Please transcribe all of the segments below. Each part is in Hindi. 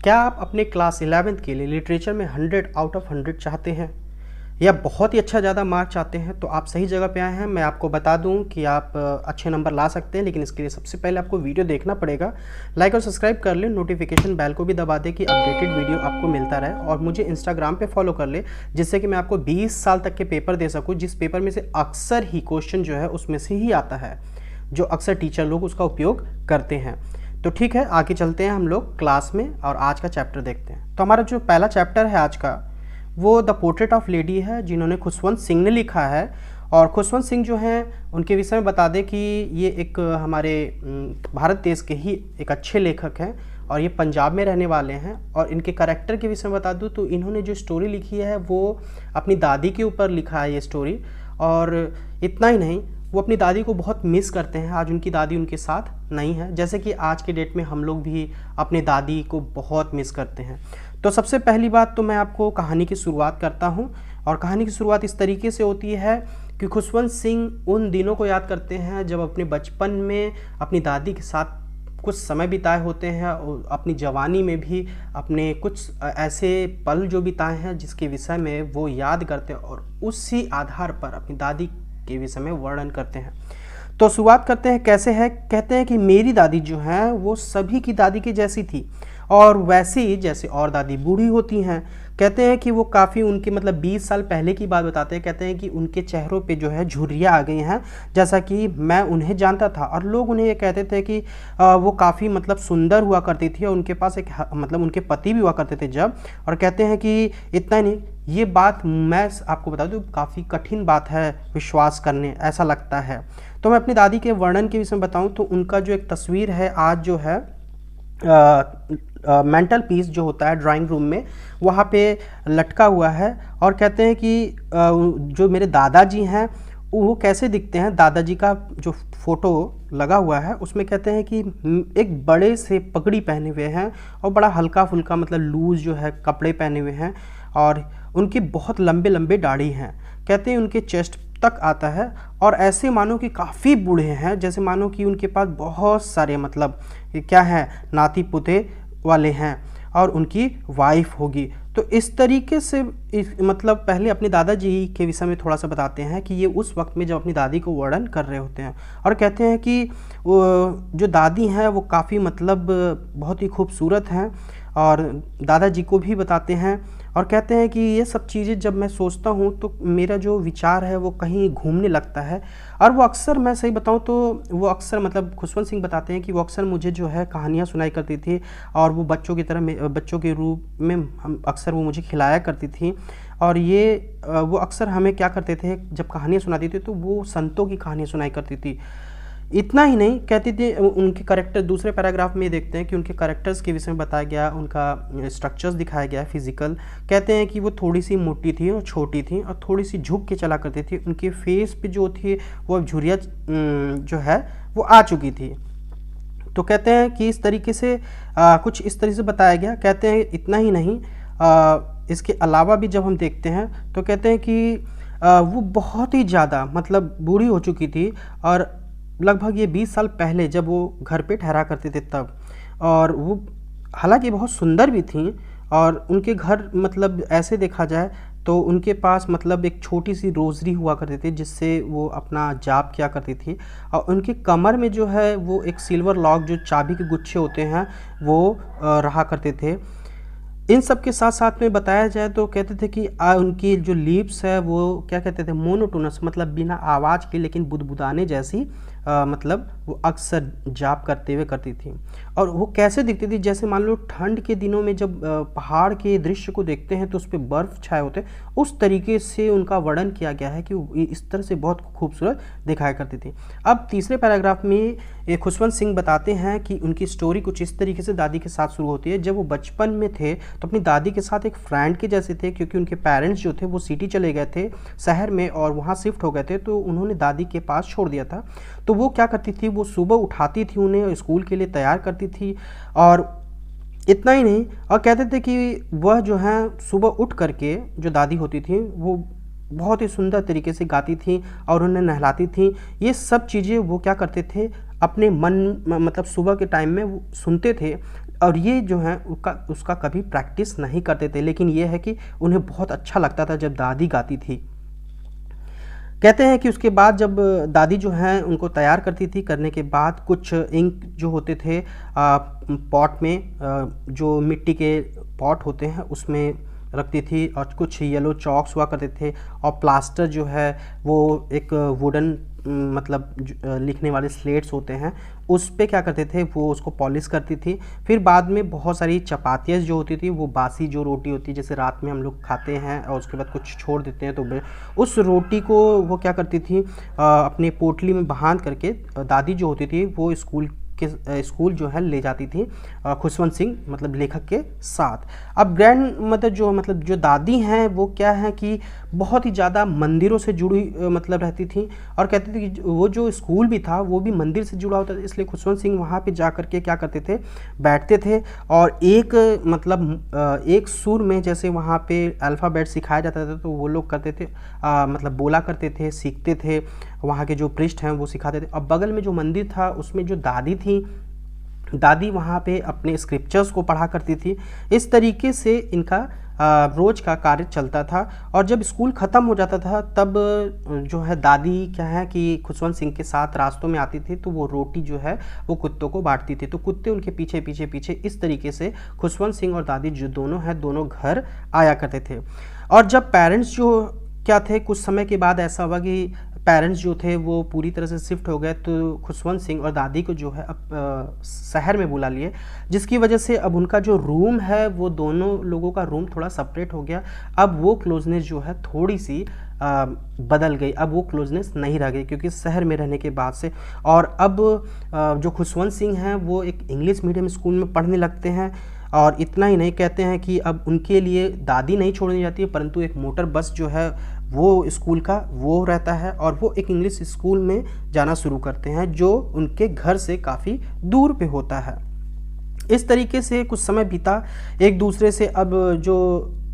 क्या आप अपने क्लास 11th के लिए लिटरेचर में 100 आउट ऑफ 100 चाहते हैं या बहुत ही अच्छा ज़्यादा मार्क चाहते हैं? तो आप सही जगह पे आए हैं। मैं आपको बता दूं कि आप अच्छे नंबर ला सकते हैं, लेकिन इसके लिए सबसे पहले आपको वीडियो देखना पड़ेगा। लाइक और सब्सक्राइब कर लें, नोटिफिकेशन बेल को भी दबा दें कि अपडेटेड वीडियो आपको मिलता रहे, और मुझे इंस्टाग्राम पे फॉलो कर ले, जिससे कि मैं आपको 20 साल तक के पेपर दे सकूँ, जिस पेपर में से अक्सर ही क्वेश्चन जो है उसमें से ही आता है, जो अक्सर टीचर लोग उसका उपयोग करते हैं। तो ठीक है, आगे चलते हैं हम लोग क्लास में और आज का चैप्टर देखते हैं। तो हमारा जो पहला चैप्टर है आज का, वो द पोर्ट्रेट ऑफ लेडी है, जिन्होंने खुशवंत सिंह ने लिखा है। और खुशवंत सिंह जो हैं उनके विषय में बता दें कि ये एक हमारे भारत देश के ही एक अच्छे लेखक हैं और ये पंजाब में रहने वाले हैं। और इनके कैरेक्टर के विषय में बता दूं तो इन्होंने जो स्टोरी लिखी है वो अपनी दादी के ऊपर लिखा है ये स्टोरी। और इतना ही नहीं, वो अपनी दादी को बहुत मिस करते हैं। आज उनकी दादी उनके साथ नहीं है, जैसे कि आज के डेट में हम लोग भी अपनी दादी को बहुत मिस करते हैं। तो सबसे पहली बात तो मैं आपको कहानी की शुरुआत करता हूँ, और कहानी की शुरुआत इस तरीके से होती है कि खुशवंत सिंह उन दिनों को याद करते हैं जब अपने बचपन में अपनी दादी के साथ कुछ समय बिताए होते हैं, और अपनी जवानी में भी अपने कुछ ऐसे पल जो बिताए हैं जिसके विषय में वो याद करते हैं, और उसी आधार पर अपनी दादी के विषय में वर्णन करते हैं। तो शुरुआत करते हैं, कैसे है। कहते हैं कि मेरी दादी जो है वो सभी की दादी की जैसी थी, और वैसे ही जैसे और दादी बूढ़ी होती हैं। कहते हैं कि वो काफ़ी उनके 20 साल पहले की बात बताते हैं। कहते हैं कि उनके चेहरों पे जो है झुर्रियाँ आ गई हैं, जैसा कि मैं उन्हें जानता था, और लोग उन्हें ये कहते थे कि वो काफ़ी सुंदर हुआ करती थी, और उनके पास एक उनके पति भी हुआ करते थे जब। और कहते हैं कि इतना नहीं, ये बात मैं आपको बता दूं काफ़ी कठिन बात है विश्वास करने, ऐसा लगता है। तो मैं अपनी दादी के वर्णन के विषय में बताऊं तो उनका जो एक तस्वीर है आज जो है मेंटल पीस जो होता है ड्राइंग रूम में, वहाँ पे लटका हुआ है। और कहते हैं कि जो मेरे दादाजी हैं वो कैसे दिखते हैं, दादाजी का जो फोटो लगा हुआ है उसमें कहते हैं कि एक बड़े से पगड़ी पहने हुए हैं, और बड़ा हल्का फुल्का लूज जो है कपड़े पहने हुए हैं, और उनकी बहुत लंबे लंबे दाढ़ी हैं। कहते हैं उनके चेस्ट तक आता है, और ऐसे मानो कि काफ़ी बूढ़े हैं, जैसे मानो कि उनके पास बहुत सारे क्या है नाती पोते वाले हैं, और उनकी वाइफ होगी। तो इस तरीके से पहले अपने दादाजी के विषय में थोड़ा सा बताते हैं कि ये उस वक्त में जब अपनी दादी को वर्णन कर रहे होते हैं, और कहते हैं कि वो जो दादी हैं वो काफ़ी बहुत ही खूबसूरत हैं, और दादाजी को भी बताते हैं। और कहते हैं कि ये सब चीज़ें जब मैं सोचता हूँ तो मेरा जो विचार है वो कहीं घूमने लगता है। और वो अक्सर, मैं सही बताऊँ तो वो अक्सर खुशवंत सिंह बताते हैं कि वो अक्सर मुझे जो है कहानियाँ सुनाई करती थी, और वो बच्चों की तरह बच्चों के रूप में हम अक्सर वो मुझे खिलाया करती थी। और ये वो अक्सर हमें क्या करते थे, जब कहानियाँ सुनाती थी तो वो संतों की कहानियाँ सुनाई करती थी। इतना ही नहीं, कहती थी उनके कैरेक्टर, दूसरे पैराग्राफ में देखते हैं कि उनके कैरेक्टर्स के विषय में बताया गया, उनका स्ट्रक्चर्स दिखाया गया फिजिकल। कहते हैं कि वो थोड़ी सी मोटी थी और छोटी थी, और थोड़ी सी झुक के चला करती थी। उनके फेस पे जो थी वो झुर्रियाँ जो है वो आ चुकी थी। तो कहते हैं कि इस तरीके से कुछ इस तरीके से बताया गया। कहते हैं इतना ही नहीं, इसके अलावा भी जब हम देखते हैं तो कहते हैं कि वो बहुत ही ज़्यादा बूढ़ी हो चुकी थी, और लगभग ये 20 साल पहले जब वो घर पे ठहरा करते थे तब। और वो हालांकि बहुत सुंदर भी थी, और उनके घर ऐसे देखा जाए तो उनके पास एक छोटी सी रोजरी हुआ करती थी, जिससे वो अपना जाप किया करती थी। और उनके कमर में जो है वो एक सिल्वर लॉक, जो चाबी के गुच्छे होते हैं, वो रहा करते थे। इन सब के साथ साथ में बताया जाए तो कहते थे कि उनकी जो लिप्स है वो क्या कहते थे, मोनोटोनस, बिना आवाज़ के लेकिन बुदबुदाने जैसी वो अक्सर जाप करते हुए करती थी। और वो कैसे दिखती थी, जैसे मान लो ठंड के दिनों में जब पहाड़ के दृश्य को देखते हैं तो उस पर बर्फ़ छाए होते हैं, उस तरीके से उनका वर्णन किया गया है कि वो इस तरह से बहुत खूबसूरत दिखाया करती थी। अब तीसरे पैराग्राफ में खुशवंत सिंह बताते हैं कि उनकी स्टोरी कुछ इस तरीके से दादी के साथ शुरू होती है। जब वो बचपन में थे तो अपनी दादी के साथ एक फ्रेंड के जैसे थे, क्योंकि उनके पेरेंट्स जो थे वो सिटी चले गए थे शहर में, और वहाँ शिफ्ट हो गए थे, तो उन्होंने दादी के पास छोड़ दिया था। तो वो क्या करती थी, वो सुबह उठाती थी उन्हें, स्कूल के लिए तैयार करती थी। और इतना ही नहीं, और कहते थे कि वह जो है सुबह उठ करके, जो दादी होती थी वो बहुत ही सुंदर तरीके से गाती थी और उन्हें नहलाती थी। ये सब चीज़ें वो क्या करते थे, अपने मन मतलब सुबह के टाइम में वो सुनते थे, और ये जो है उसका कभी प्रैक्टिस नहीं करते थे, लेकिन ये है कि उन्हें बहुत अच्छा लगता था जब दादी गाती थी। कहते हैं कि उसके बाद जब दादी जो हैं उनको तैयार करती थी, करने के बाद कुछ इंक जो होते थे पॉट में, जो मिट्टी के पॉट होते हैं उसमें रखती थी, और कुछ येलो चॉक्स हुआ करते थे, और प्लास्टर जो है वो एक वुडन मतलब लिखने वाले स्लेट्स होते हैं, उस पे क्या करते थे वो उसको पॉलिश करती थी। फिर बाद में बहुत सारी चपातियाँ जो होती थी, वो बासी जो रोटी होती है जैसे रात में हम लोग खाते हैं और उसके बाद कुछ छोड़ देते हैं, तो उस रोटी को वो क्या करती थी अपने पोटली में बांध करके दादी जो होती थी वो स्कूल जो है ले जाती थी खुशवंत सिंह मतलब लेखक के साथ। अब ग्रैंड मदर जो दादी हैं वो क्या है कि बहुत ही ज़्यादा मंदिरों से जुड़ी मतलब रहती थी, और कहती थी कि वो जो स्कूल भी था वो भी मंदिर से जुड़ा होता था, इसलिए खुशवंत सिंह वहाँ पे जा कर के क्या करते थे, बैठते थे, और एक सुर में जैसे वहाँ पे अल्फ़ाबेट सिखाया जाता था तो वो लोग करते थे मतलब बोला करते थे, सीखते थे, वहाँ के जो पृष्ठ हैं वो सिखाते थे। अब बगल में जो मंदिर था उसमें जो दादी वहाँ पे अपने स्क्रिप्चर्स को पढ़ा करती थी। इस तरीके से इनका रोज का कार्य चलता था, और जब स्कूल ख़त्म हो जाता था तब जो है दादी क्या है कि खुशवंत सिंह के साथ रास्तों में आती थी, तो वो रोटी जो है वो कुत्तों को बांटती थी, तो कुत्ते उनके पीछे पीछे पीछे इस तरीके से खुशवंत सिंह और दादी जो दोनों हैं दोनों घर आया करते थे। और जब पेरेंट्स जो क्या थे, कुछ समय के बाद ऐसा हुआ कि पेरेंट्स जो थे वो पूरी तरह से शिफ्ट हो गए, तो खुशवंत सिंह और दादी को जो है अब शहर में बुला लिए, जिसकी वजह से अब उनका जो रूम है वो दोनों लोगों का रूम थोड़ा सेपरेट हो गया। अब वो क्लोजनेस जो है थोड़ी सी बदल गई, अब वो क्लोजनेस नहीं रह गई क्योंकि शहर में रहने के बाद से। और अब जो खुशवंत सिंह हैं वो एक इंग्लिश मीडियम स्कूल में पढ़ने लगते हैं, और इतना ही नहीं, कहते हैं कि अब उनके लिए दादी नहीं छोड़नी जाती है, परंतु एक मोटर बस जो है वो स्कूल का वो रहता है, और वो एक इंग्लिश स्कूल में जाना शुरू करते हैं जो उनके घर से काफ़ी दूर पे होता है। इस तरीके से कुछ समय बीता, एक दूसरे से अब जो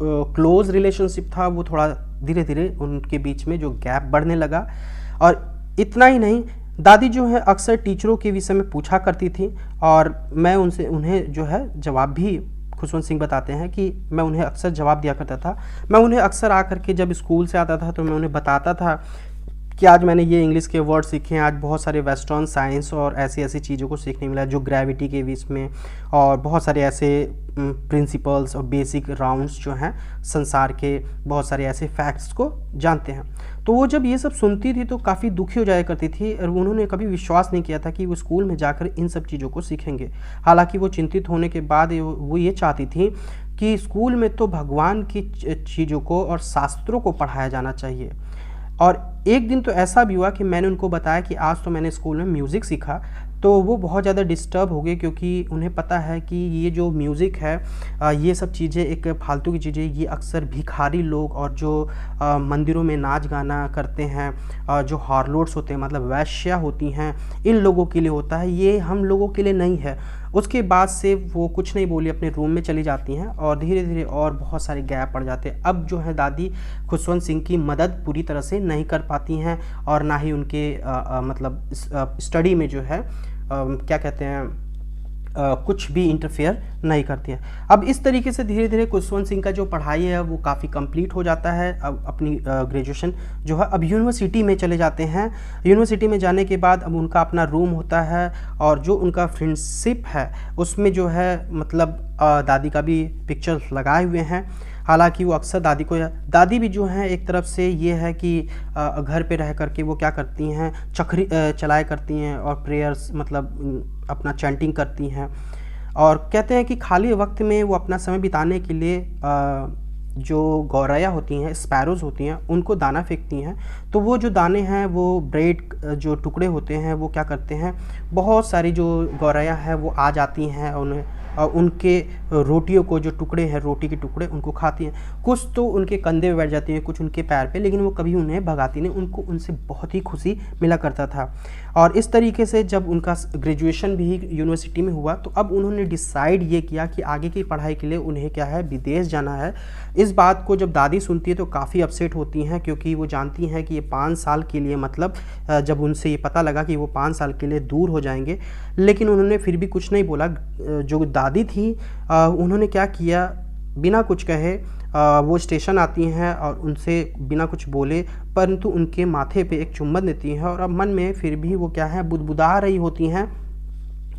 क्लोज रिलेशनशिप था वो थोड़ा धीरे धीरे उनके बीच में जो गैप बढ़ने लगा। और इतना ही नहीं, दादी जो है अक्सर टीचरों के विषय में पूछा करती थी, और मैं उन्हें जो है जवाब भी, खुशवंत सिंह बताते हैं कि मैं उन्हें अक्सर जवाब दिया करता था। मैं उन्हें अक्सर आकर के जब स्कूल से आता था तो मैं उन्हें बताता था कि आज मैंने ये इंग्लिश के वर्ड सीखे हैं, आज बहुत सारे वेस्टर्न साइंस और ऐसी ऐसी चीज़ों को सीखने मिला जो ग्रेविटी के बीच में, और बहुत सारे ऐसे प्रिंसिपल्स और बेसिक राउंड्स जो हैं संसार के, बहुत सारे ऐसे फैक्ट्स को जानते हैं। तो वो जब ये सब सुनती थी तो काफ़ी दुखी हो जाया करती थी, और उन्होंने कभी विश्वास नहीं किया था कि वो स्कूल में जाकर इन सब चीज़ों को सीखेंगे। हालांकि वो चिंतित होने के बाद वो ये चाहती थी कि स्कूल में तो भगवान की चीज़ों को और शास्त्रों को पढ़ाया जाना चाहिए। और एक दिन तो ऐसा भी हुआ कि मैंने उनको बताया कि आज तो मैंने स्कूल में म्यूज़िक सीखा, तो वो बहुत ज़्यादा डिस्टर्ब हो गए, क्योंकि उन्हें पता है कि ये जो म्यूज़िक है ये सब चीज़ें एक फालतू की चीज़ें, ये अक्सर भिखारी लोग और जो मंदिरों में नाच गाना करते हैं, जो हार्लोट्स होते हैं मतलब वैश्या होती हैं, इन लोगों के लिए होता है, ये हम लोगों के लिए नहीं है। उसके बाद से वो कुछ नहीं बोली, अपने रूम में चली जाती हैं, और धीरे धीरे और बहुत सारे गैप पड़ जाते हैं। अब जो है दादी खुशवंत सिंह की मदद पूरी तरह से नहीं कर पाती हैं, और ना ही उनके मतलब स्टडी में जो है क्या कहते हैं कुछ भी इंटरफेयर नहीं करती है। अब इस तरीके से धीरे धीरे खुशवंत सिंह का जो पढ़ाई है वो काफ़ी कंप्लीट हो जाता है। अब अपनी ग्रेजुएशन जो है अब यूनिवर्सिटी में चले जाते हैं। यूनिवर्सिटी में जाने के बाद अब उनका अपना रूम होता है, और जो उनका फ्रेंडशिप है उसमें जो है मतलब दादी का भी पिक्चर्स लगाए हुए हैं। हालांकि वो अक्सर दादी भी जो हैं एक तरफ से ये है कि घर पे रह करके वो क्या करती हैं, चक्री चलाया करती हैं और प्रेयर्स मतलब अपना चैंटिंग करती हैं, और कहते हैं कि खाली वक्त में वो अपना समय बिताने के लिए जो गौरैया होती हैं, स्पैरोज़ होती हैं, उनको दाना फेंकती हैं। तो वो जो दाने हैं वो ब्रेड जो टुकड़े होते हैं वो क्या करते हैं, बहुत सारी जो गौरैया हैं वो आ जाती हैं और उनके रोटियों को, जो टुकड़े हैं रोटी के टुकड़े, उनको खाती हैं। कुछ तो उनके कंधे पे बैठ जाती हैं, कुछ उनके पैर पे, लेकिन वो कभी उन्हें भगाती नहीं। उनको उनसे बहुत ही खुशी मिला करता था। और इस तरीके से जब उनका ग्रेजुएशन भी यूनिवर्सिटी में हुआ तो अब उन्होंने डिसाइड ये किया कि आगे की पढ़ाई के लिए उन्हें क्या है, विदेश जाना है। इस बात को जब दादी सुनती है तो काफ़ी अपसेट होती हैं, क्योंकि वो जानती हैं कि ये 5 साल के लिए, मतलब जब उनसे ये पता लगा कि वो 5 साल के लिए दूर हो जाएंगे, लेकिन उन्होंने फिर भी कुछ नहीं बोला। जो दादी थी उन्होंने क्या किया, बिना कुछ कहे वो स्टेशन आती हैं और उनसे बिना कुछ बोले परंतु उनके माथे पे एक चुम्बन देती हैं, और अब मन में फिर भी वो क्या है, बुदबुदा रही होती हैं।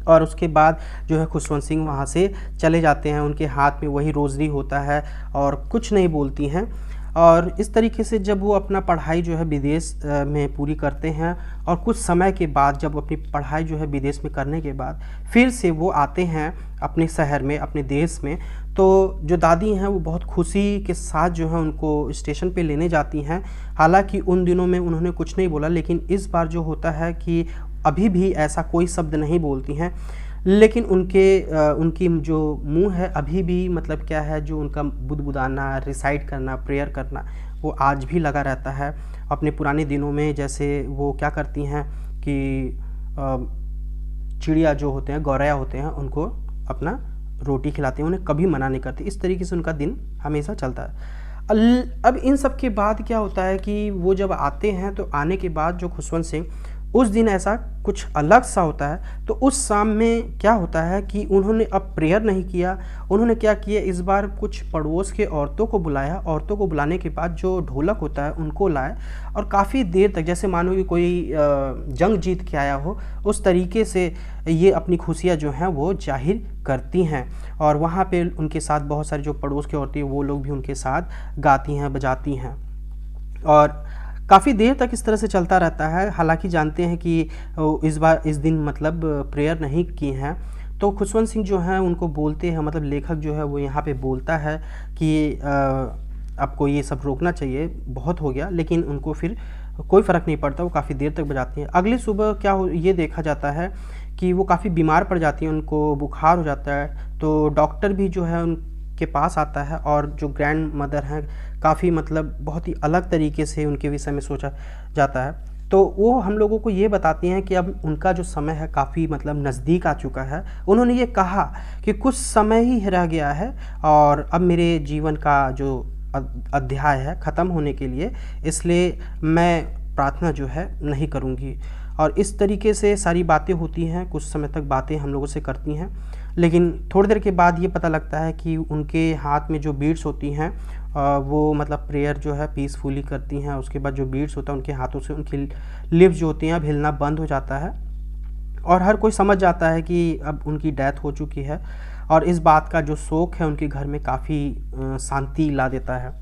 और उसके बाद जो है खुशवंत सिंह वहाँ से चले जाते हैं, उनके हाथ में वही रोज़री होता है और कुछ नहीं बोलती हैं। और इस तरीके से जब वो अपना पढ़ाई जो है विदेश में पूरी करते हैं, और कुछ समय के बाद जब अपनी पढ़ाई जो है विदेश में करने के बाद फिर से वो आते हैं अपने शहर में, अपने देश में, तो जो दादी हैं वो बहुत खुशी के साथ जो है उनको स्टेशन पे लेने जाती हैं। हालांकि उन दिनों में उन्होंने कुछ नहीं बोला, लेकिन इस बार जो होता है कि अभी भी ऐसा कोई शब्द नहीं बोलती हैं, लेकिन उनकी जो मुंह है अभी भी, मतलब क्या है, जो उनका बुदबुदाना, रिसाइट करना, प्रेयर करना, वो आज भी लगा रहता है। अपने पुराने दिनों में जैसे वो क्या करती हैं कि चिड़िया जो होते हैं, गौरैया होते हैं, उनको अपना रोटी खिलाते हैं, उन्हें कभी मना नहीं करती। इस तरीके से उनका दिन हमेशा चलता है। अब इन सब के बाद क्या होता है कि वो जब आते हैं तो आने के बाद जो खुशवंत सिंह, उस दिन ऐसा कुछ अलग सा होता है। तो उस शाम में क्या होता है कि उन्होंने अब प्रेयर नहीं किया, उन्होंने क्या किया, इस बार कुछ पड़ोस के औरतों को बुलाया। औरतों को बुलाने के बाद जो ढोलक होता है उनको लाए, और काफ़ी देर तक, जैसे मानो कि कोई जंग जीत के आया हो, उस तरीके से ये अपनी खुशियाँ जो हैं वो जाहिर करती हैं। और वहाँ पे उनके साथ बहुत सारी जो पड़ोस की औरतें, वो लोग भी उनके साथ गाती हैं, बजाती हैं, और काफ़ी देर तक इस तरह से चलता रहता है। हालांकि जानते हैं कि इस दिन मतलब प्रेयर नहीं की हैं, तो खुशवंत सिंह जो हैं उनको बोलते हैं, मतलब लेखक जो है वो यहाँ पे बोलता है कि आपको ये सब रोकना चाहिए, बहुत हो गया, लेकिन उनको फिर कोई फ़र्क नहीं पड़ता, वो काफ़ी देर तक बजाती हैं। अगली सुबह क्या हो, ये देखा जाता है कि वो काफ़ी बीमार पड़ जाती हैं, उनको बुखार हो जाता है। तो डॉक्टर भी जो है के पास आता है, और जो ग्रैंड मदर हैं काफ़ी, मतलब बहुत ही अलग तरीके से उनके विषय में सोचा जाता है। तो वो हम लोगों को ये बताती हैं कि अब उनका जो समय है काफ़ी, मतलब नज़दीक आ चुका है। उन्होंने ये कहा कि कुछ समय ही रह गया है और अब मेरे जीवन का जो अध्याय है ख़त्म होने के लिए, इसलिए मैं प्रार्थना जो है नहीं करूँगी। और इस तरीके से सारी बातें होती हैं, कुछ समय तक बातें हम लोगों से करती हैं, लेकिन थोड़ी देर के बाद ये पता लगता है कि उनके हाथ में जो बीड्स होती हैं वो, मतलब प्रेयर जो है पीसफुली करती हैं। उसके बाद जो बीड्स होता है उनके हाथों से, उनकी लिप्स जो होती हैं अब हिलना बंद हो जाता है, और हर कोई समझ जाता है कि अब उनकी डेथ हो चुकी है। और इस बात का जो शोक है उनके घर में काफ़ी शांति ला देता है।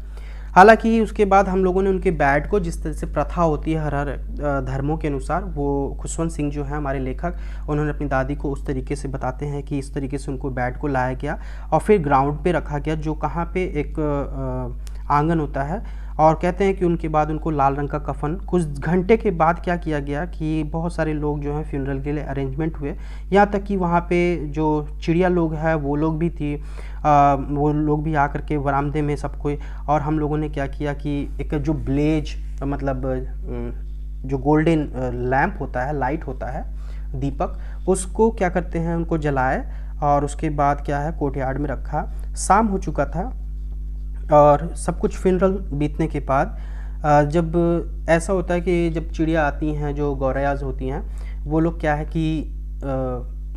हालांकि उसके बाद हम लोगों ने उनके बेड को, जिस तरह से प्रथा होती है हर धर्मों के अनुसार, वो खुशवंत सिंह जो है हमारे लेखक, उन्होंने अपनी दादी को उस तरीके से बताते हैं कि इस तरीके से उनको बेड को लाया गया और फिर ग्राउंड पे रखा गया, जो कहाँ पे एक आंगन होता है। और कहते हैं कि उनके बाद उनको लाल रंग का कफन, कुछ घंटे के बाद क्या किया गया कि बहुत सारे लोग जो हैं फ्यूनरल के लिए अरेंजमेंट हुए, यहाँ तक कि वहाँ पे जो चिड़िया लोग हैं वो लोग भी थी, वो लोग भी आकर के बरामदे में सब कोई। और हम लोगों ने क्या किया कि एक जो ब्लेज, मतलब जो गोल्डन लैंप होता है, लाइट होता है, दीपक, उसको क्या करते हैं, उनको जलाए, और उसके बाद क्या है कोर्टयार्ड में रखा। शाम हो चुका था और सब कुछ फ्यूनरल बीतने के बाद जब ऐसा होता है कि जब चिड़िया आती हैं, जो गौरैयाज होती हैं, वो लोग क्या है कि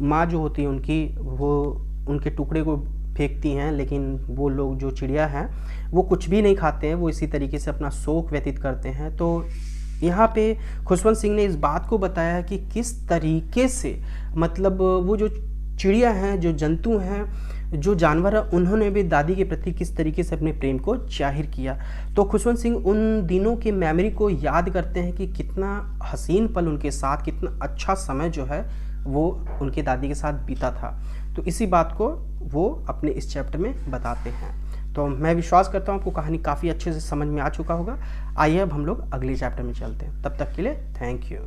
माँ जो होती है उनकी, वो उनके टुकड़े को फेंकती हैं, लेकिन वो लोग जो चिड़िया हैं वो कुछ भी नहीं खाते हैं, वो इसी तरीके से अपना शोक व्यतीत करते हैं। तो यहाँ पे खुशवंत सिंह ने इस बात को बताया कि किस तरीके से, मतलब वो जो चिड़िया हैं, जो जंतु हैं, जो जानवर है, उन्होंने भी दादी के प्रति किस तरीके से अपने प्रेम को जाहिर किया। तो खुशवंत सिंह उन दिनों की मेमोरी को याद करते हैं कि कितना हसीन पल उनके साथ, कितना अच्छा समय जो है वो उनके दादी के साथ बीता था। तो इसी बात को वो अपने इस चैप्टर में बताते हैं। तो मैं विश्वास करता हूँ आपको कहानी काफ़ी अच्छे से समझ में आ चुका होगा। आइए अब हम लोग अगले चैप्टर में चलते हैं। तब तक के लिए थैंक यू।